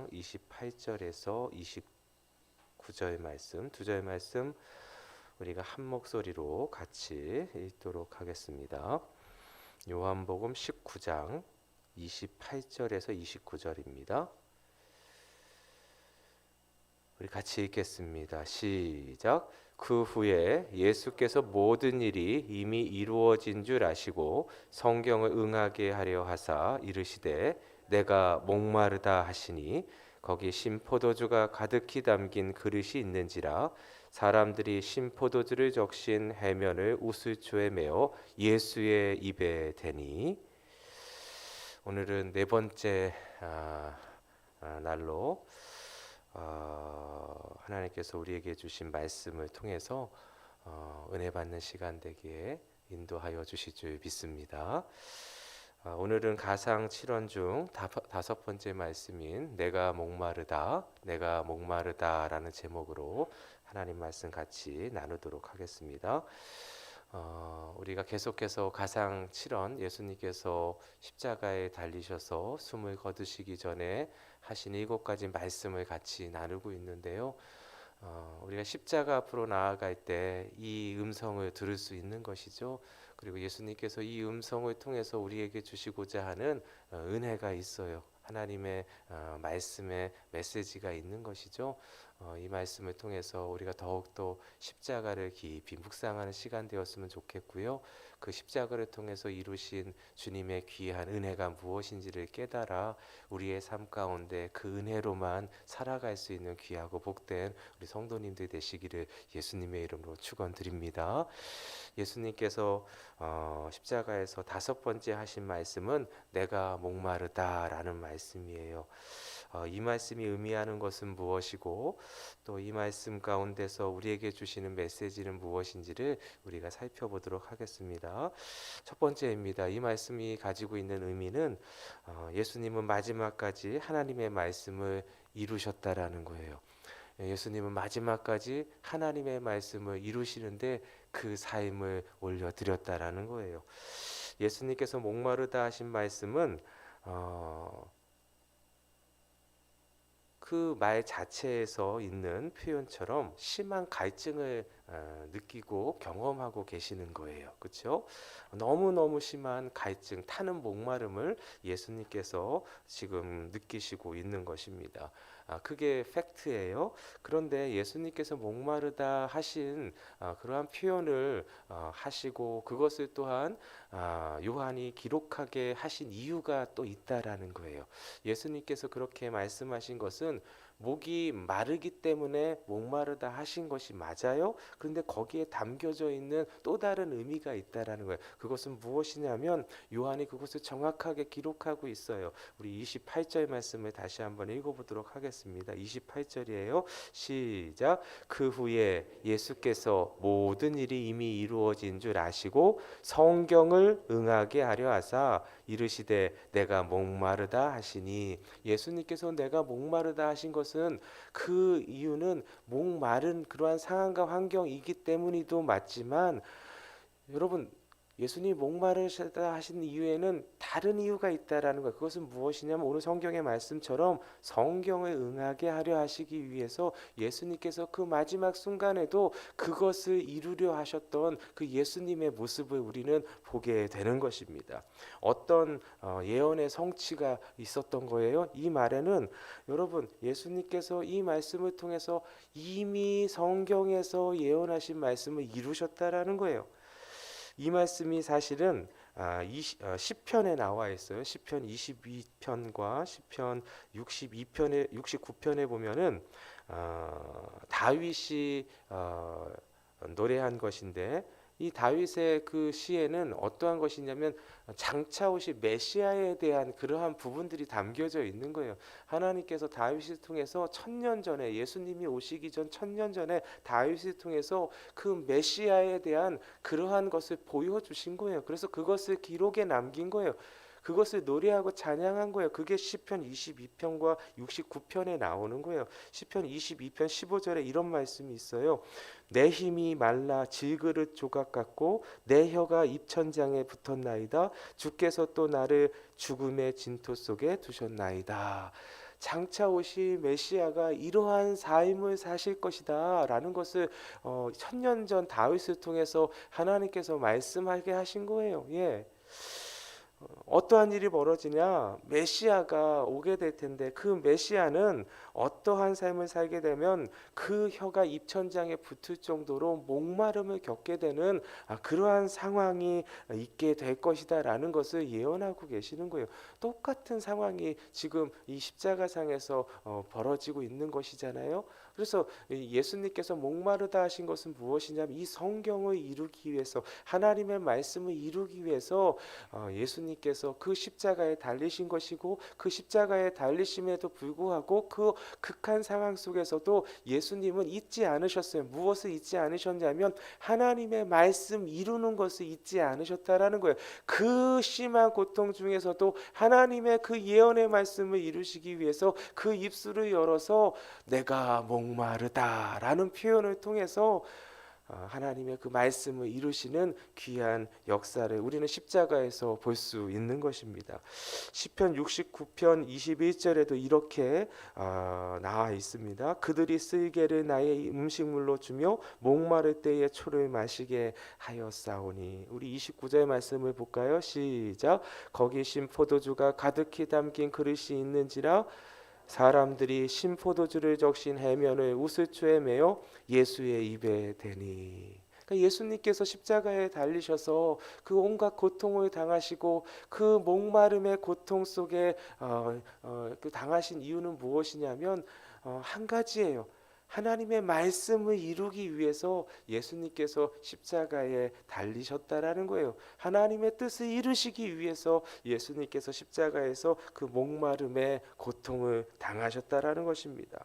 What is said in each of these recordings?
19장 28절에서 29절 말씀, 두 절 말씀 우리가 한 목소리로 같이 읽도록 하겠습니다. 요한복음 19장 28절에서 29절입니다. 우리 같이 읽겠습니다. 시작. 그 후에 예수께서 모든 일이 이미 이루어진 줄 아시고 성경을 응하게 하려 하사 이르시되 내가 목마르다 하시니 거기 신포도주가 가득히 담긴 그릇이 있는지라 사람들이 신포도주를 적신 해면을 우슬초에 메어 예수의 입에 대니. 오늘은 네 번째 날로 하나님께서 우리에게 주신 말씀을 통해서 은혜 받는 시간 되기에 인도하여 주실 줄 믿습니다. 오늘은 가상 7원 중 다섯 번째 말씀인 내가 목마르다 라는 제목으로 하나님 말씀 같이 나누도록 하겠습니다. 우리가 계속해서 가상 7원 예수님께서 십자가에 달리셔서 숨을 거두시기 전에 하신 7가지 말씀을 같이 나누고 있는데요. 우리가 십자가 앞으로 나아갈 때 이 음성을 들을 수 있는 것이죠. 그리고 예수님께서 이 음성을 통해서 우리에게 주시고자 하는 은혜가 있어요. 하나님의 말씀의 메시지가 있는 것이죠. 이 말씀을 통해서 우리가 더욱더 십자가를 깊이 묵상하는 시간 되었으면 좋겠고요. 그 십자가를 통해서 이루신 주님의 귀한 은혜가 무엇인지를 깨달아 우리의 삶 가운데 그 은혜로만 살아갈 수 있는 귀하고 복된 우리 성도님들 되시기를 예수님의 이름으로 축원드립니다. 예수님께서 십자가에서 다섯 번째 하신 말씀은 내가 목마르다라는 말씀이에요. 이 말씀이 의미하는 것은 무엇이고 또 이 말씀 가운데서 우리에게 주시는 메시지는 무엇인지를 우리가 살펴보도록 하겠습니다. 첫 번째입니다. 이 말씀이 가지고 있는 의미는 예수님은 마지막까지 하나님의 말씀을 이루셨다라는 거예요. 예수님은 마지막까지 하나님의 말씀을 이루시는데 그 삶을 올려드렸다라는 거예요. 예수님께서 목마르다 하신 말씀은 그 말 자체에서 있는 표현처럼 심한 갈증을 느끼고 경험하고 계시는 거예요. 그렇죠? 너무너무 심한 갈증, 타는 목마름을 예수님께서 지금 느끼시고 있는 것입니다. 그게 팩트예요. 그런데 예수님께서 목마르다 하신 그러한 표현을 하시고 그것을 또한 요한이 기록하게 하신 이유가 또 있다라는 거예요. 예수님께서 그렇게 말씀하신 것은 목이 마르기 때문에 목마르다 하신 것이 맞아요. 그런데 거기에 담겨져 있는 또 다른 의미가 있다라는 거예요. 그것은 무엇이냐면 요한이 그것을 정확하게 기록하고 있어요. 우리 28절 말씀을 다시 한번 읽어보도록 하겠습니다. 28절이에요. 시작. 그 후에 예수께서 모든 일이 이미 이루어진 줄 아시고 성경을 응하게 하려 하사 이르시되 내가 목마르다 하시니. 예수님께서 내가 목마르다 하신 것은 그 이유는 목마른 그러한 상황과 환경이기 때문이도 맞지만 여러분 예수님이 목마르시다 하신 이유에는 다른 이유가 있다라는 거예요. 그것은 무엇이냐면 오늘 성경의 말씀처럼 성경을 응하게 하려 하시기 위해서 예수님께서 그 마지막 순간에도 그것을 이루려 하셨던 그 예수님의 모습을 우리는 보게 되는 것입니다. 어떤 예언의 성취가 있었던 거예요. 이 말에는 여러분 예수님께서 이 말씀을 통해서 이미 성경에서 예언하신 말씀을 이루셨다라는 거예요. 이 말씀이 사실은 시편에 나와 있어요. 시편 22편과 시편 69편에 보면은 다윗이 노래한 것인데 이 다윗의 그 시에는 어떠한 것이냐면 장차 오실 메시아에 대한 그러한 부분들이 담겨져 있는 거예요. 하나님께서 다윗을 통해서 1000년 전에 예수님이 오시기 전 1000년 전에 다윗을 통해서 그 메시아에 대한 그러한 것을 보여주신 거예요. 그래서 그것을 기록에 남긴 거예요. 그것을 노래하고 찬양한 거예요. 그게 시편 22편과 69편에 나오는 거예요. 시편 22편 15절에 이런 말씀이 있어요. 내 힘이 말라 질그릇 조각 같고 내 혀가 입천장에 붙었나이다. 주께서 또 나를 죽음의 진토 속에 두셨나이다. 장차 오실 메시아가 이러한 삶을 사실 것이다 라는 것을 천년 전 다윗을 통해서 하나님께서 말씀하게 하신 거예요. 예. 어떠한 일이 벌어지냐? 메시아가 오게 될 텐데 그 메시아는 어떠한 삶을 살게 되면 그 혀가 입천장에 붙을 정도로 목마름을 겪게 되는 그러한 상황이 있게 될 것이다라는 것을 예언하고 계시는 거예요. 똑같은 상황이 지금 이 십자가상에서 벌어지고 있는 것이잖아요. 그래서 예수님께서 목마르다 하신 것은 무엇이냐면 이 성경을 이루기 위해서, 하나님의 말씀을 이루기 위해서 예수님께서 그 십자가에 달리신 것이고, 그 십자가에 달리심에도 불구하고 그 극한 상황 속에서도 예수님은 잊지 않으셨어요. 무엇을 잊지 않으셨냐면 하나님의 말씀 이루는 것을 잊지 않으셨다라는 거예요. 그 심한 고통 중에서도 하나님의 그 예언의 말씀을 이루시기 위해서 그 입술을 열어서 내가 목마르다라는 표현을 통해서 하나님의 그 말씀을 이루시는 귀한 역사를 우리는 십자가에서 볼 수 있는 것입니다. 시편 69편 21절에도 이렇게 나와 있습니다. 그들이 쓸개를 나의 음식물로 주며 목마를 때에 초를 마시게 하였사오니. 우리 29절 말씀을 볼까요? 시작. 거기 신포도주가 가득히 담긴 그릇이 있는지라 사람들이 신포도주를 적신 해면을 우슬초에 매어 예수의 입에 대니. 그러니까 예수님께서 십자가에 달리셔서 그 온갖 고통을 당하시고 그 목마름의 고통 속에 그 당하신 이유는 무엇이냐면 한 가지예요. 하나님의 말씀을 이루기 위해서 예수님께서 십자가에 달리셨다라는 거예요. 하나님의 뜻을 이루시기 위해서 예수님께서 십자가에서 그 목마름의 고통을 당하셨다라는 것입니다.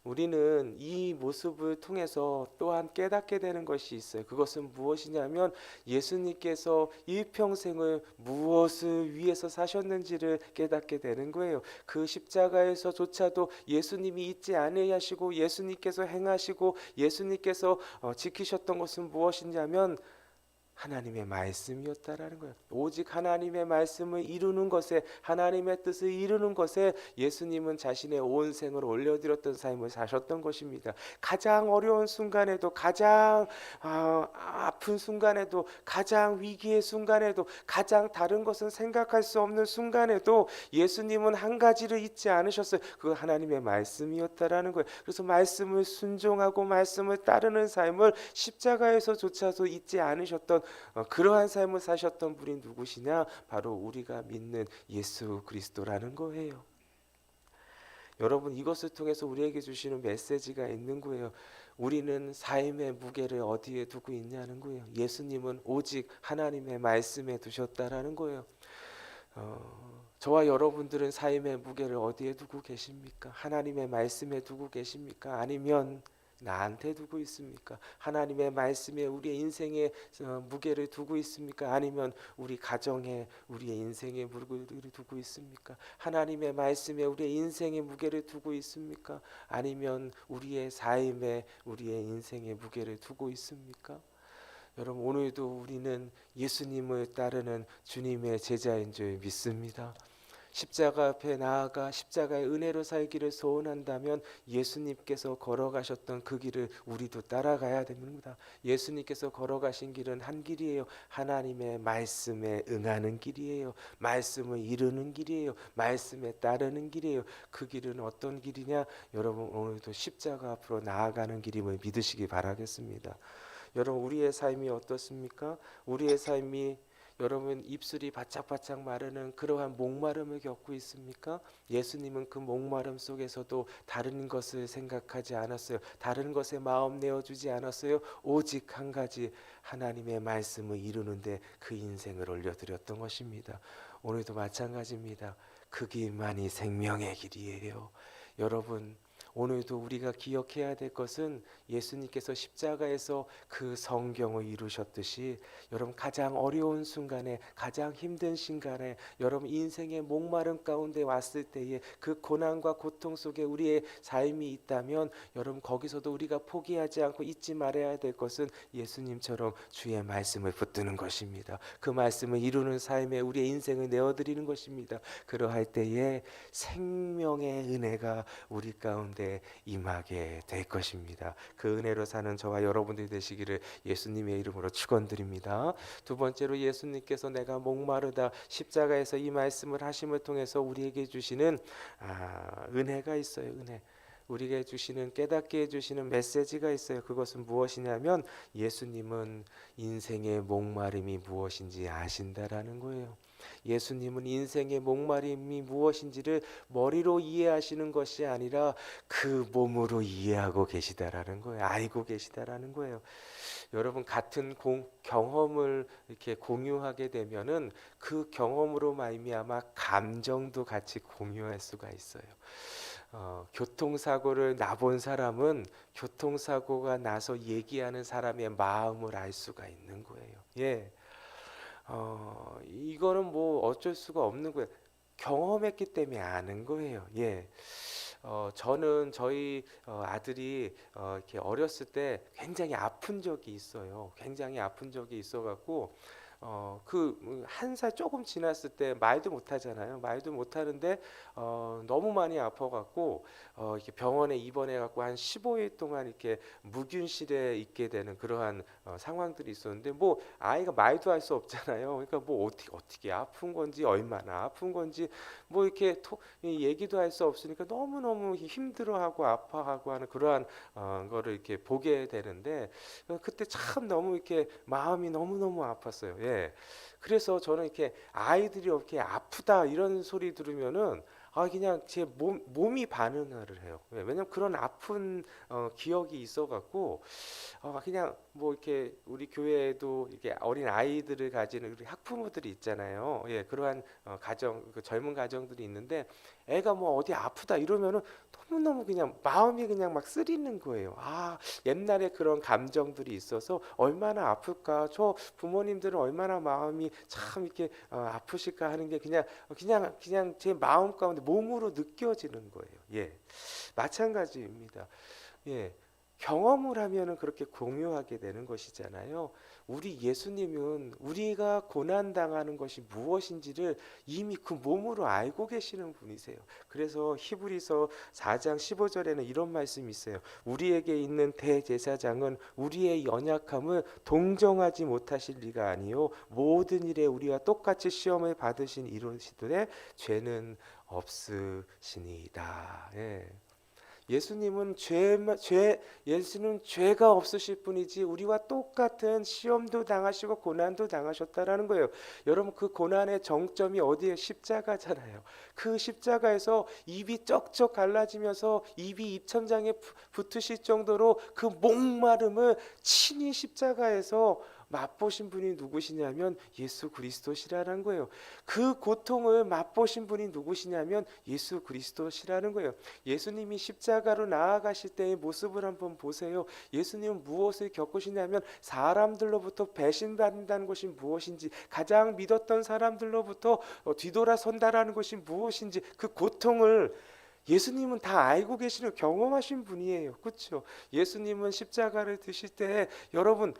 우리는 이 모습을 통해서 또한 깨닫게 되는 것이 있어요. 그것은 무엇이냐면 예수님께서 일평생을 무엇을 위해서 사셨는지를 깨닫게 되는 거예요. 그 십자가에서조차도 예수님이 잊지 않으시고 예수님께서 행하시고 예수님께서 지키셨던 것은 무엇이냐면 하나님의 말씀이었다라는 거예요. 오직 하나님의 말씀을 이루는 것에, 하나님의 뜻을 이루는 것에 예수님은 자신의 온 생을 올려드렸던 삶을 사셨던 것입니다. 가장 어려운 순간에도, 가장 아픈 순간에도, 가장 위기의 순간에도, 가장 다른 것은 생각할 수 없는 순간에도 예수님은 한 가지를 잊지 않으셨어요. 그 하나님의 말씀이었다라는 거예요. 그래서 말씀을 순종하고 말씀을 따르는 삶을 십자가에서조차도 잊지 않으셨던 그러한 삶을 사셨던 분이 누구시냐? 바로 우리가 믿는 예수 그리스도라는 거예요. 여러분, 이것을 통해서 우리에게 주시는 메시지가 있는 거예요. 우리는 삶의 무게를 어디에 두고 있냐는 거예요. 예수님은 오직 하나님의 말씀에 두셨다라는 거예요. 저와 여러분들은 삶의 무게를 어디에 두고 계십니까? 하나님의 말씀에 두고 계십니까? 아니면 나한테 두고 있습니까? 하나님의 말씀에 우리의 인생에 무게를 두고 있습니까? 아니면 우리 가정에 우리의 인생에 무게를 두고 있습니까? 하나님의 말씀에 우리의 인생에 무게를 두고 있습니까? 아니면 우리의 삶에 우리의 인생에 무게를 두고 있습니까? 여러분, 오늘도 우리는 예수님을 따르는 주님의 제자인 줄 믿습니다. 십자가 앞에 나아가 십자가의 은혜로 살기를 소원한다면 예수님께서 걸어가셨던 그 길을 우리도 따라가야 됩니다. 예수님께서 걸어가신 길은 한 길이에요. 하나님의 말씀에 응하는 길이에요. 말씀을 이루는 길이에요. 말씀에 따르는 길이에요. 그 길은 어떤 길이냐? 여러분, 오늘도 십자가 앞으로 나아가는 길임을 믿으시기 바라겠습니다. 여러분, 우리의 삶이 어떻습니까? 우리의 삶이 여러분 입술이 바짝바짝 마르는 그러한 목마름을 겪고 있습니까? 예수님은 그 목마름 속에서도 다른 것을 생각하지 않았어요. 다른 것에 마음 내어주지 않았어요. 오직 한 가지, 하나님의 말씀을 이루는데 그 인생을 올려드렸던 것입니다. 오늘도 마찬가지입니다. 그 길만이 생명의 길이에요. 여러분, 오늘도 우리가 기억해야 될 것은 예수님께서 십자가에서 그 성경을 이루셨듯이 여러분 가장 어려운 순간에 가장 힘든 순간에 여러분 인생의 목마름 가운데 왔을 때에 그 고난과 고통 속에 우리의 삶이 있다면 여러분 거기서도 우리가 포기하지 않고 잊지 말아야 될 것은 예수님처럼 주의 말씀을 붙드는 것입니다. 그 말씀을 이루는 삶에 우리의 인생을 내어드리는 것입니다. 그러할 때에 생명의 은혜가 우리 가운데 임하게 될 것입니다. 그 은혜로 사는 저와 여러분들이 되시기를 예수님의 이름으로 축원드립니다. 두 번째로 예수님께서 내가 목마르다 십자가에서 이 말씀을 하심을 통해서 우리에게 주시는 은혜가 있어요. 은혜. 우리에게 주시는 깨닫게 해주시는 메시지가 있어요. 그것은 무엇이냐면 예수님은 인생의 목마름이 무엇인지 아신다라는 거예요. 예수님은 인생의 목마름이 무엇인지를 머리로 이해하시는 것이 아니라 그 몸으로 이해하고 계시다라는 거예요. 알고 계시다라는 거예요. 여러분 같은 경험을 이렇게 공유하게 되면은 그 경험으로 말미암아 감정도 같이 공유할 수가 있어요. 교통사고를 나본 사람은 교통사고가 나서 얘기하는 사람의 마음을 알 수가 있는 거예요. 예. 이거는 뭐 어쩔 수가 없는 거예요. 경험했기 때문에 아는 거예요. 예. 저는 저희 아들이 이렇게 어렸을 때 굉장히 아픈 적이 있어요. 굉장히 아픈 적이 있어갖고 그 한 살 조금 지났을 때 말도 못 하잖아요. 말도 못 하는데 너무 많이 아파갖고 이렇게 병원에 입원해갖고 한 15일 동안 이렇게 무균실에 있게 되는 그러한 상황들이 있었는데 뭐 아이가 말도 할 수 없잖아요. 그러니까 뭐 어떻게 아픈 건지 얼마나 아픈 건지 뭐 이렇게 얘기도 할 수 없으니까 너무 힘들어하고 아파하고 하는 그러한 거를 이렇게 보게 되는데 그때 참 너무 이렇게 마음이 너무 아팠어요. 예. 그래서 저는 이렇게 아이들이 이렇게 아프다 이런 소리 들으면은 그냥 제 몸이 반응을 해요. 왜냐면 그런 아픈 기억이 있어갖고 그냥 뭐 이렇게 우리 교회에도 이렇게 어린 아이들을 가지는 우리 학부모들이 있잖아요. 예, 그러한 가정, 그 젊은 가정들이 있는데 애가 뭐 어디 아프다 이러면은 너무너무 그냥 마음이 그냥 막 쓰리는 거예요. 옛날에 그런 감정들이 있어서 얼마나 아플까. 저 부모님들은 얼마나 마음이 참 이렇게 아프실까 하는 게 그냥 제 마음 가운데 몸으로 느껴지는 거예요. 예, 마찬가지입니다. 예. 경험을 하면은 그렇게 공유하게 되는 것이잖아요. 우리 예수님은 우리가 고난 당하는 것이 무엇인지를 이미 그 몸으로 알고 계시는 분이세요. 그래서 히브리서 4장 15절에는 이런 말씀이 있어요. 우리에게 있는 대제사장은 우리의 연약함을 동정하지 못하실 리가 아니요 모든 일에 우리와 똑같이 시험을 받으신 이루시되 죄는 없으시니이다. 예. 예수님은 예수는 죄가 없으실 뿐이지 우리와 똑같은 시험도 당하시고 고난도 당하셨다라는 거예요. 여러분 그 고난의 정점이 어디에 십자가잖아요. 그 십자가에서 입이 쩍쩍 갈라지면서 입이 입천장에 붙으실 정도로 그 목마름을 친히 십자가에서 맛보신 분이 누구시냐면 예수 그리스도시라는 거예요. 그 고통을 맛보신 분이 누구시냐면 예수 그리스도시라는 거예요. 예수님이 십자가로 나아가실 때의 모습을 한번 보세요. 예수님은 무엇을 겪으시냐면 사람들로부터 배신받는다는 것이 무엇인지, 가장 믿었던 사람들로부터 뒤돌아선다라는 것이 무엇인지 그 고통을 예수님은 다 알고 계시는 경험하신 분이에요. 그렇죠? 예수님은 십자가를 드실 때 여러분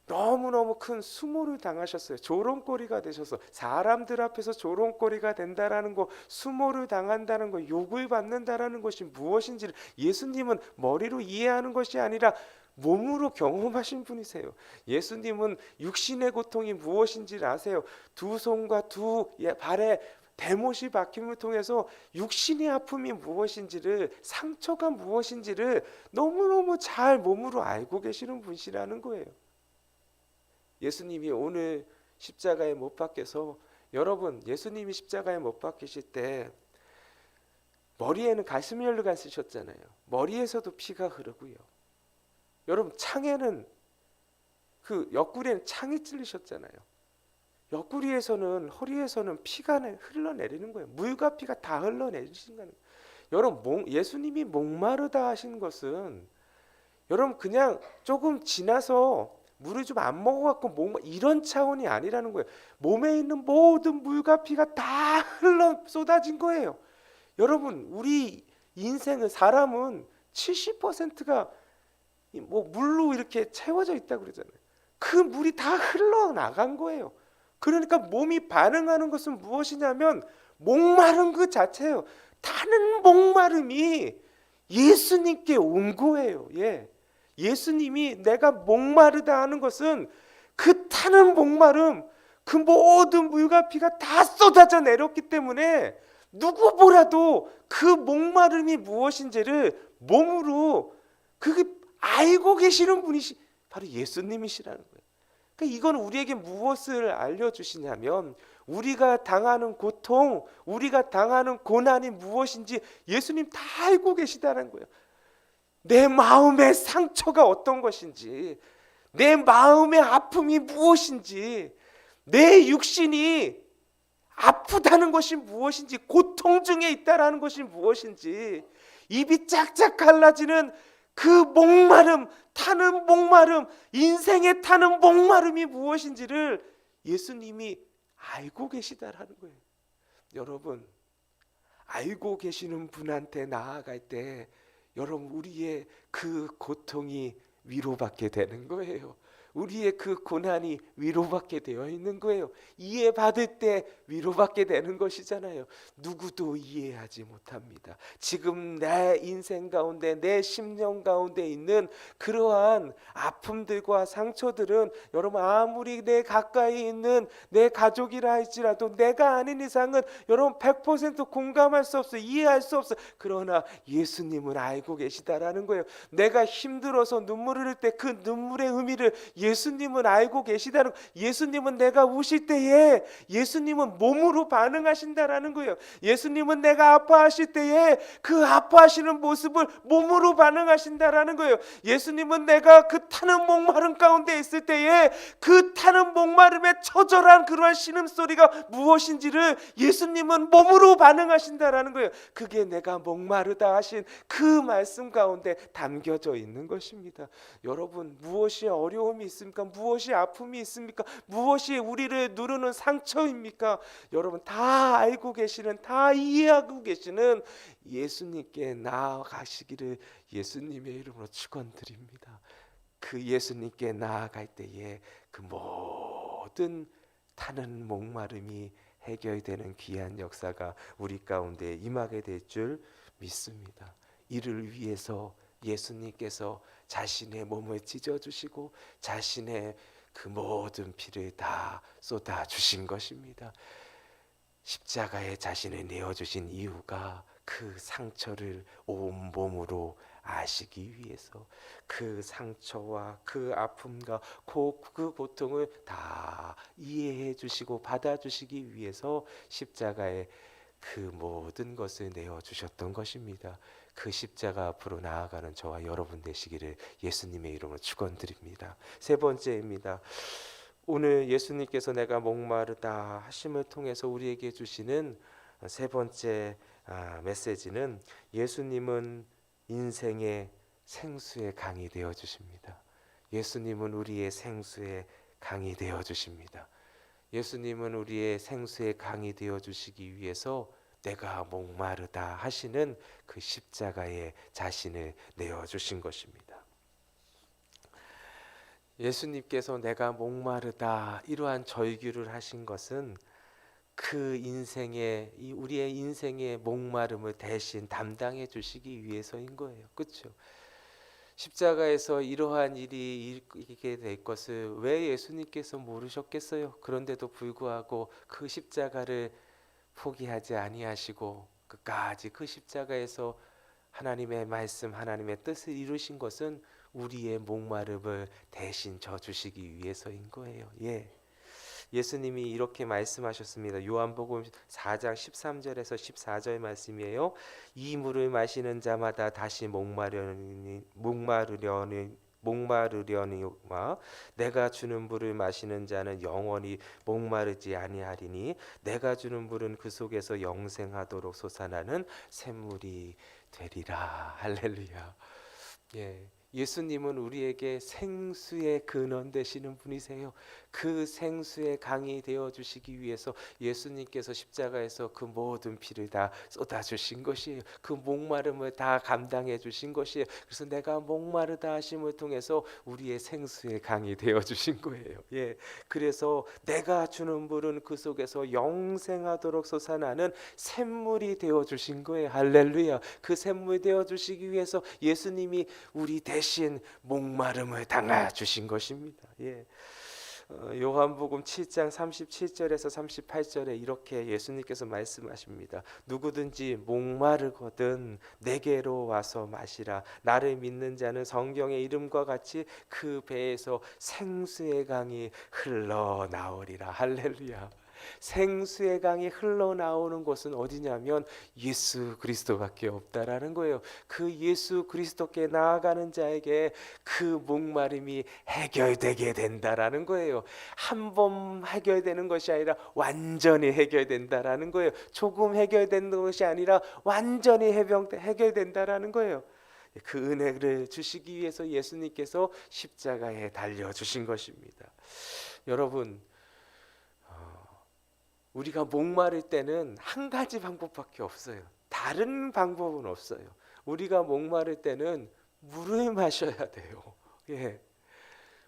너무너무 큰 수모를 당하셨어요. 조롱거리가 되셔서 사람들 앞에서 조롱거리가 된다라는 거, 수모를 당한다는 거, 욕을 받는다라는 것이 무엇인지를 예수님은 머리로 이해하는 것이 아니라 몸으로 경험하신 분이세요. 예수님은 육신의 고통이 무엇인지를 아세요. 두 손과 두 발에 대못이 박힘을 통해서 육신의 아픔이 무엇인지를, 상처가 무엇인지를 너무너무 잘 몸으로 알고 계시는 분이라는 거예요. 예수님이 오늘 십자가에 못 박혀서, 여러분 예수님이 십자가에 못 박히실 때 머리에는 가시면류관 쓰셨잖아요. 머리에서도 피가 흐르고요. 여러분 창에는 그 옆구리에는 창이 찔리셨잖아요. 옆구리에서는, 허리에서는 피가 흘러내리는 거예요. 물과 피가 다 흘러내리신 거예요. 여러분 예수님이 목마르다 하신 것은 여러분 그냥 조금 지나서 물을 좀 안 먹어갖고 이런 차원이 아니라는 거예요. 몸에 있는 모든 물과 피가 다 흘러 쏟아진 거예요. 여러분 우리 인생은 사람은 70%가 뭐 물로 이렇게 채워져 있다고 그러잖아요. 그 물이 다 흘러나간 거예요. 그러니까 몸이 반응하는 것은 무엇이냐면 목마른 그 자체예요. 타는 목마름이 예수님께 온 거예요. 예. 예수님이 내가 목마르다 하는 것은 그 타는 목마름, 그 모든 물과 피가 다 쏟아져 내렸기 때문에 누구보다도 그 목마름이 무엇인지를 몸으로 그게 알고 계시는 분이 바로 예수님이시라는 거예요. 그러니까 이건 우리에게 무엇을 알려주시냐면 우리가 당하는 고통, 우리가 당하는 고난이 무엇인지 예수님 다 알고 계시다는 거예요. 내 마음의 상처가 어떤 것인지, 내 마음의 아픔이 무엇인지, 내 육신이 아프다는 것이 무엇인지, 고통 중에 있다라는 것이 무엇인지, 입이 짝짝 갈라지는 그 목마름, 타는 목마름, 인생에 타는 목마름이 무엇인지를 예수님이 알고 계시다라는 거예요. 여러분, 알고 계시는 분한테 나아갈 때 여러분 우리의 그 고통이 위로받게 되는 거예요. 우리의 그 고난이 위로받게 되어 있는 거예요. 이해받을 때 위로받게 되는 것이잖아요. 누구도 이해하지 못합니다. 지금 내 인생 가운데 내 심령 가운데 있는 그러한 아픔들과 상처들은 여러분 아무리 내 가까이 있는 내 가족이라 할지라도 내가 아닌 이상은 여러분 100% 공감할 수 없어, 이해할 수 없어. 그러나 예수님은 알고 계시다라는 거예요. 내가 힘들어서 눈물을 흘릴 때 그 눈물의 의미를 예수님은 알고 계시다는, 예수님은 내가 우실 때에 예수님은 몸으로 반응하신다라는 거예요. 예수님은 내가 아파하실 때에 그 아파하시는 모습을 몸으로 반응하신다라는 거예요. 예수님은 내가 그 타는 목마름 가운데 있을 때에 그 타는 목마름의 처절한 그러한 신음소리가 무엇인지를 예수님은 몸으로 반응하신다라는 거예요. 그게 내가 목마르다 하신 그 말씀 가운데 담겨져 있는 것입니다. 여러분 무엇이 어려움이 있습니까? 무엇이 아픔이 있습니까? 무엇이 우리를 누르는 상처입니까? 여러분 다 알고 계시는, 다 이해하고 계시는 예수님께 나아가시기를 예수님의 이름으로 축원드립니다. 그 예수님께 나아갈 때에 그 모든 타는 목마름이 해결되는 귀한 역사가 우리 가운데 임하게 될 줄 믿습니다. 이를 위해서 예수님께서 자신의 몸을 찢어주시고 자신의 그 모든 피를 다 쏟아주신 것입니다. 십자가에 자신을 내어주신 이유가 그 상처를 온몸으로 아시기 위해서, 그 상처와 그 아픔과 그 고통을 다 이해해 주시고 받아주시기 위해서 십자가에 그 모든 것을 내어주셨던 것입니다. 그 십자가 앞으로 나아가는 저와 여러분 되시기를 예수님의 이름으로 축원드립니다. 세 번째입니다. 오늘 예수님께서 내가 목마르다 하심을 통해서 우리에게 주시는 세 번째 메시지는 예수님은 인생의 생수의 강이 되어 주십니다. 예수님은 우리의 생수의 강이 되어 주십니다. 예수님은 우리의 생수의 강이 되어 주시기 위해서 내가 목마르다 하시는 그 십자가에 자신을 내어 주신 것입니다. 예수님께서 내가 목마르다 이러한 절규를 하신 것은 그 인생의 우리의 인생의 목마름을 대신 담당해 주시기 위해서인 거예요. 그렇죠? 십자가에서 이러한 일이 있게 될 것을 왜 예수님께서 모르셨겠어요? 그런데도 불구하고 그 십자가를 포기하지 아니하시고 끝까지 그 십자가에서 하나님의 말씀, 하나님의 뜻을 이루신 것은 우리의 목마름을 대신 져주시기 위해서인 거예요. 예수님이 이렇게 말씀하셨습니다. 요한복음 4장 13절에서 14절 말씀이에요. 이 물을 마시는 자마다 다시 목마르려니 목마르려니와 내가 주는 물을 마시는 자는 영원히 목마르지 아니하리니 내가 주는 물은 그 속에서 영생하도록 솟아나는 샘물이 되리라. 할렐루야. 예. 예수님은 우리에게 생수의 근원 되시는 분이세요. 그 생수의 강이 되어 주시기 위해서 예수님께서 십자가에서 그 모든 피를 다 쏟아 주신 것이에요. 그 목마름을 다 감당해 주신 것이에요. 그래서 내가 목마르다 하심을 통해서 우리의 생수의 강이 되어 주신 거예요. 예. 그래서 내가 주는 물은 그 속에서 영생하도록 솟아나는 샘물이 되어 주신 거예요. 할렐루야. 그 샘물 되어 주시기 위해서 예수님이 우리 대신 목마름을 당하 주신 것입니다. 예. 요한복음 7장 37절에서 38절에 이렇게 예수님께서 말씀하십니다. 누구든지 목마르거든 내게로 와서 마시라. 나를 믿는 자는 성경의 이름과 같이 그 배에서 생수의 강이 흘러나오리라. 할렐루야. 생수의 강이 흘러나오는 곳은 어디냐면 예수 그리스도밖에 없다라는 거예요. 그 예수 그리스도께 나아가는 자에게 그 목마름이 해결되게 된다라는 거예요. 한 번 해결되는 것이 아니라 완전히 해결된다라는 거예요. 조금 해결되는 것이 아니라 완전히 해결된다라는 거예요. 그 은혜를 주시기 위해서 예수님께서 십자가에 달려주신 것입니다. 여러분, 우리가 목마를 때는 한 가지 방법밖에 없어요. 다른 방법은 없어요. 우리가 목마를 때는 물을 마셔야 돼요. 예.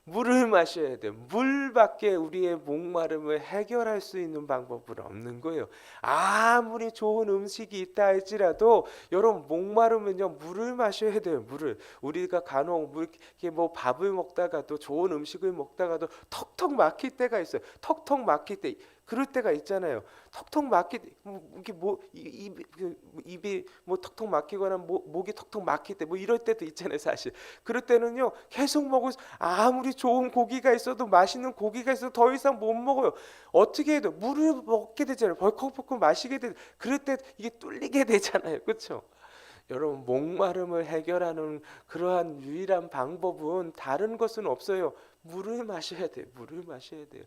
물을 마셔야 돼요. 물밖에 우리의 목마름을 해결할 수 있는 방법은 없는 거예요. 아무리 좋은 음식이 있다 할지라도 여러분 목마르면요 물을 마셔야 돼요. 물을. 우리가 간혹 이렇게 뭐 밥을 먹다가도 좋은 음식을 먹다가도 턱턱 막힐 때가 있어요. 턱턱 막힐 때 그럴 때가 있잖아요. 턱턱 막히 이게 뭐 입이 뭐 턱턱 막히거나 목이 턱턱 막힐 때 뭐 이럴 때도 있잖아요. 사실 그럴 때는요 계속 먹을 아무리 좋은 고기가 있어도 맛있는 고기가 있어도 더 이상 못 먹어요. 어떻게 해도 물을 먹게 되잖아요. 벌컥벌컥 마시게 되. 그럴 때 이게 뚫리게 되잖아요. 그렇죠? 여러분 목마름을 해결하는 그러한 유일한 방법은 다른 것은 없어요. 물을 마셔야 돼요. 물을 마셔야 돼요.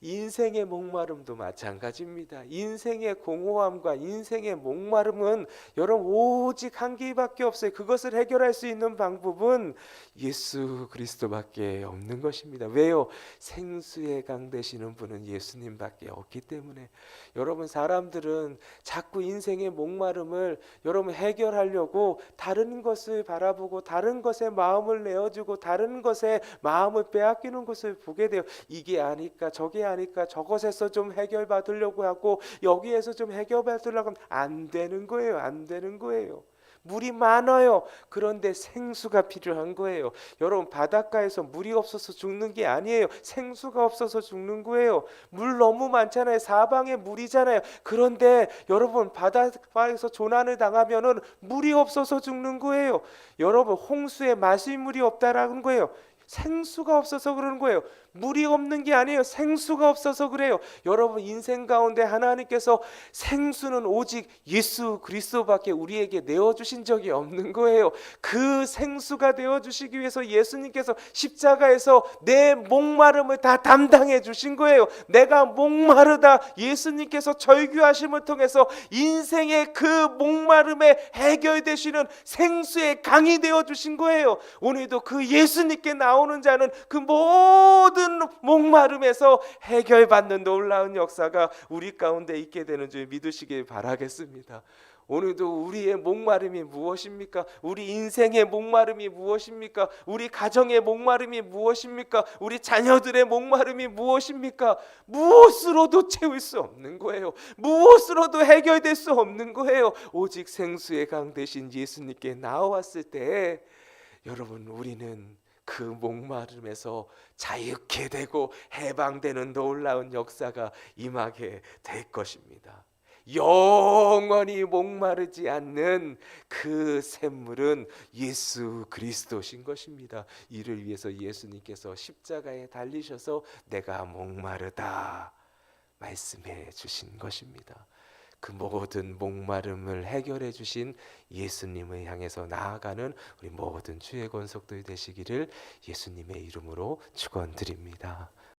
인생의 목마름도 마찬가지입니다. 인생의 공허함과 인생의 목마름은 여러분 오직 한 길밖에 없어요. 그것을 해결할 수 있는 방법은 예수 그리스도밖에 없는 것입니다. 왜요? 생수의 강 되시는 분은 예수님밖에 없기 때문에. 여러분 사람들은 자꾸 인생의 목마름을 여러분 해결하려고 다른 것을 바라보고 다른 것에 마음을 내어주고 다른 것에 마음을 빼앗기는 것을 보게 돼요. 이게 아니까 저게 아니까 저것에서 좀 해결받으려고 하고 여기에서 좀 해결받으려고 하면 안 되는 거예요. 안 되는 거예요. 물이 많아요. 그런데 생수가 필요한 거예요. 여러분 바닷가에서 물이 없어서 죽는 게 아니에요. 생수가 없어서 죽는 거예요. 물 너무 많잖아요. 사방에 물이잖아요. 그런데 여러분 바닷가에서 조난을 당하면은 물이 없어서 죽는 거예요. 여러분 홍수에 마실 물이 없다라는 거예요. 생수가 없어서 그러는 거예요. 물이 없는 게 아니에요. 생수가 없어서 그래요. 여러분 인생 가운데 하나님께서 생수는 오직 예수 그리스도밖에 우리에게 내어주신 적이 없는 거예요. 그 생수가 되어주시기 위해서 예수님께서 십자가에서 내 목마름을 다 담당해 주신 거예요. 내가 목마르다 예수님께서 절규하심을 통해서 인생의 그 목마름에 해결되시는 생수의 강이 되어주신 거예요. 오늘도 그 예수님께 나오는 자는 그 모든 목마름에서 해결받는 놀라운 역사가 우리 가운데 있게 되는 줄 믿으시길 바라겠습니다. 오늘도 우리의 목마름이 무엇입니까? 우리 인생의 목마름이 무엇입니까? 우리 가정의 목마름이 무엇입니까? 우리 자녀들의 목마름이 무엇입니까? 무엇으로도 채울 수 없는 거예요. 무엇으로도 해결될 수 없는 거예요. 오직 생수의 강 되신 예수님께 나왔을 때 여러분 우리는 그 목마름에서 자유케 되고 해방되는 놀라운 역사가 임하게 될 것입니다. 영원히 목마르지 않는 그 샘물은 예수 그리스도신 것입니다. 이를 위해서 예수님께서 십자가에 달리셔서 내가 목마르다 말씀해 주신 것입니다. 그 모든 목마름을 해결해 주신 예수님을 향해서 나아가는 우리 모든 주의 권속들이 되시기를 예수님의 이름으로 축원드립니다.